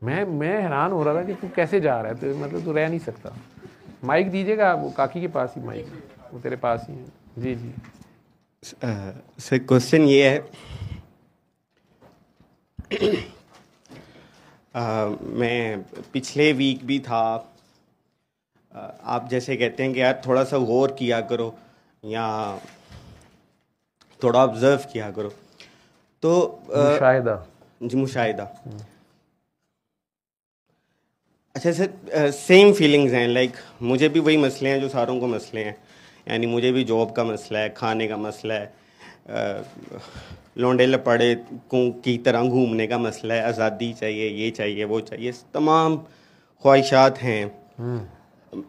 मैं हैरान हो रहा था कि तू कैसे जा रहा है, तो मतलब तू रह नहीं सकता। माइक दीजिएगा, वो काकी के पास ही माइक, वो तेरे पास ही है। जी जी सर क्वेश्चन ये है, मैं पिछले वीक भी था, आप जैसे कहते हैं कि यार थोड़ा सा गौर किया करो या थोड़ा ऑब्जर्व किया करो, तो मुशाहिदा। जी मुशाहिदा। अच्छा सर, सेम फीलिंग्स हैं, लाइक मुझे भी वही मसले हैं जो सारों को मसले हैं, यानी मुझे भी जॉब का मसला है, खाने का मसला है, लौंडे लपड़े की तरह घूमने का मसला है, आज़ादी चाहिए, ये चाहिए, वो चाहिए, तमाम ख्वाहिशात हैं।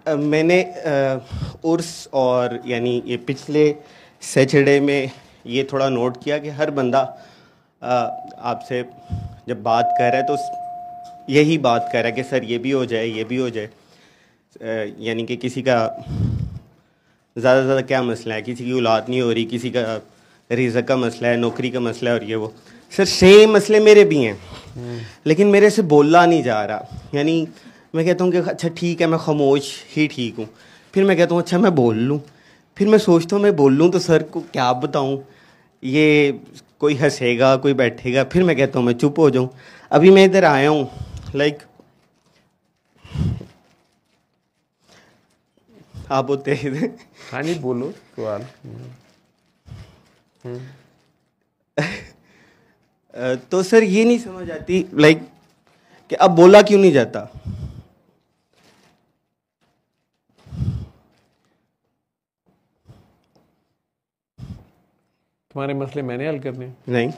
मैंने उर्स और यानी ये पिछले सैटरडे में ये थोड़ा नोट किया कि हर बंदा आपसे जब बात कर रहा है तो यही बात कर रहा है कि सर ये भी हो जाए, ये भी हो जाए, यानी कि किसी का ज़्यादा से ज़्यादा क्या मसला है, किसी की औलाद नहीं हो रही, किसी का रिज़्क़ का मसला है, नौकरी का मसला है, और ये वो। सर सेम मसले मेरे भी हैं, लेकिन मेरे से बोला नहीं जा रहा। यानी मैं कहता हूँ कि अच्छा ठीक है, मैं खामोश ही ठीक हूँ, फिर मैं कहता हूँ अच्छा मैं बोल लूँ, फिर मैं सोचता हूँ मैं बोल लूँ तो सर को क्या बताऊँ, ये कोई हंसेगा, कोई बैठेगा, फिर मैं कहता हूँ मैं चुप हो जाऊँ। अभी मैं इधर आया हूँ, लाइक आप होते हैं। हाँ जी बोलो सवाल। तो सर ये नहीं समझ आती लाइक कि अब बोला क्यों नहीं जाता। तुम्हारे मसले मैंने हल करने? नहीं,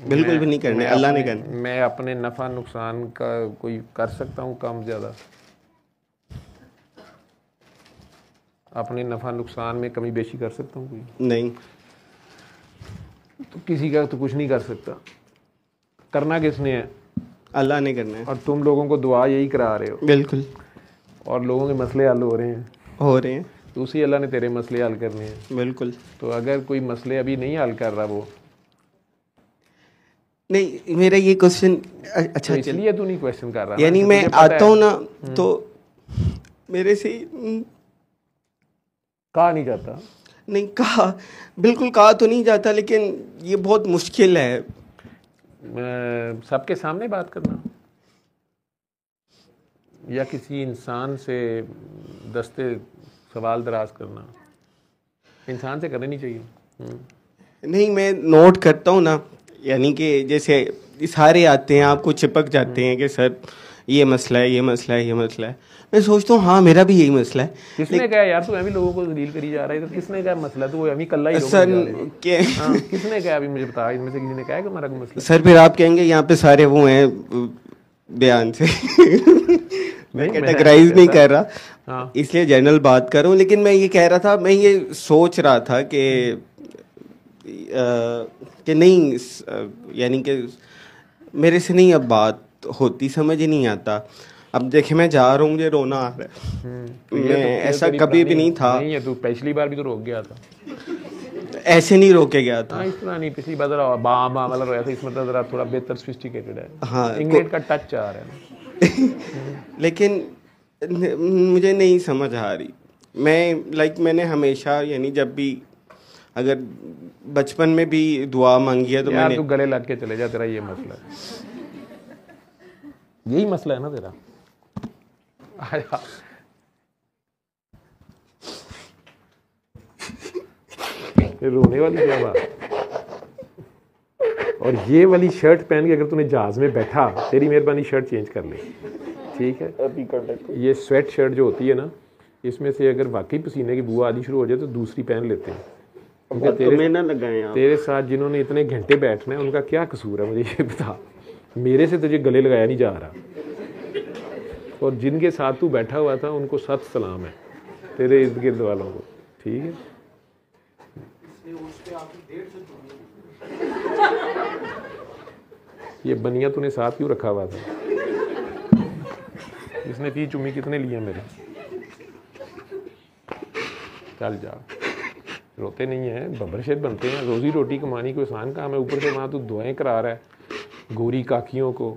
बिल्कुल भी नहीं करने, अल्लाह ने करने। मैं अपने नफ़ा नुकसान का कोई कर सकता हूँ कम ज़्यादा? अपने नफ़ा नुकसान में कमी बेशी कर सकता हूँ कोई? नहीं। तो किसी का तो कुछ नहीं कर सकता। करना किसने है? अल्लाह ने करना है। और तुम लोगों को दुआ यही करा रहे हो। बिल्कुल। और लोगों के मसले हल हो रहे हैं। हो रहे हैं। तो उसी अल्लाह ने तेरे मसले हल करने हैं। बिल्कुल। तो अगर कोई मसले अभी नहीं हल कर रहा वो नहीं, मेरा ये क्वेश्चन अच्छा तो इसलिए तू नहीं क्वेश्चन कर रहा, यानी मैं आता हूँ ना तो मेरे से कहा नहीं जाता। नहीं कहा, बिल्कुल कहा तो नहीं जाता, लेकिन ये बहुत मुश्किल है सबके सामने बात करना या किसी इंसान से दस्ते सवाल दराज करना। इंसान से करना नहीं चाहिए। नहीं, मैं नोट करता हूँ ना, यानी कि जैसे सारे आते हैं आपको चिपक जाते हैं कि सर ये मसला है, ये मसला है, ये मसला है। मैं सोचता हूँ हाँ मेरा भी यही मसला है। किसने कहा यार, तू अभी लोगों को डील करी जा रहा है, तो किसने कहा मसला? तो अभी कल्ला ही सर के किसने कहा? अभी मुझे बता, इनमें से किसी ने कहा कि हमारा कोई मसला? सर फिर आप कहेंगे यहाँ पे सारे वो हैं बयान से मैं कैटेगराइज नहीं कर रहा। हाँ। इसलिए जनरल बात कर रहा हूँ, लेकिन मैं ये कह रहा था, मैं ये सोच रहा था कि नहीं, यानी कि मेरे से नहीं अब बात होती, समझ ही नहीं आता। अब देखे मैं जा रहा हूँ, मुझे रोना आ रहा है। तो मैं ऐसा कभी भी नहीं था। नहीं है, तू पिछली बार भी तो रोक गया था। ऐसे नहीं रोके गया था। हाँ, इस तरह नहीं, पिछली बार जरा बाम वाला रोया था, इसमें तो जरा थोड़ा बेहतर सोफिस्टिकेटेड है। हाँ, इंग्लैंड का टच आ रहा है। लेकिन मुझे नहीं समझ आ रही। मैंने हमेशा, यानी जब भी, अगर बचपन में भी दुआ मांगी है तो यार मैंने, तू गले लग के चले जा, तेरा ये मसला है, यही मसला है ना तेरा। आया रोने वाली क्या बात। और ये वाली शर्ट पहन के अगर तूने जहाज में बैठा, तेरी मेहरबानी शर्ट चेंज कर ले, ठीक है? ये स्वेट शर्ट जो होती है ना, इसमें से अगर वाकई पसीने की बुआ आदि शुरू हो जाए तो दूसरी पहन लेते हैं। तेरे साथ जिन्होंने इतने घंटे बैठना है उनका क्या कसूर है, मुझे ये बता। मेरे से तुझे गले लगाया नहीं जा रहा, और जिनके साथ तू बैठा हुआ था उनको सत सलाम है, तेरे इर्द गिर्द वालों को, ठीक है? ये बनिया तूने साथ क्यों रखा हुआ था? इसने 30 चुम्मी कितने लिए मेरे? चल जा, रोते नहीं है, बब्बर शेर बनते हैं। रोजी रोटी कमानी कोई आसान काम है, ऊपर से वहाँ तू दुआएं करा रहा है। गोरी काकियों को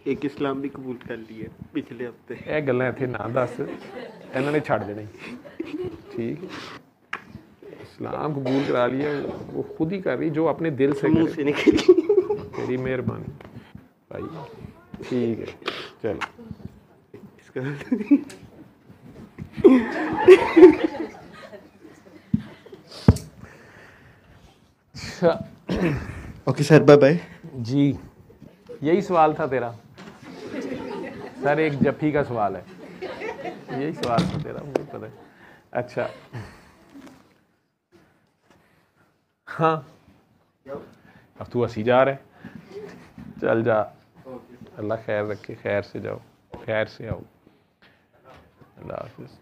एक इस्लाम भी कबूल कर लिया पिछले हफ्ते। ਇਹ ਗੱਲਾਂ ਇੱਥੇ ਨਾ ਦੱਸ, ਇਹਨਾਂ ਨੇ ਛੱਡ ਦੇਣਾ ਹੀ। ठीक है, इस्लाम कबूल करा लिया, वो खुद ही कर रही जो अपने दिल से मुंह से निकली। तेरी मेहरबानी भाई। ठीक है चल ओके सर, बाय बाय। जी यही सवाल था तेरा सर, एक जफ्फी का सवाल है, यही सवाल था तेरा, मुझे पता है। अच्छा हाँ, अब तू हंसी जा रहा है, चल जा, अल्लाह खैर रखे, खैर से जाओ, खैर से आओ, अल्लाह हाफिज़।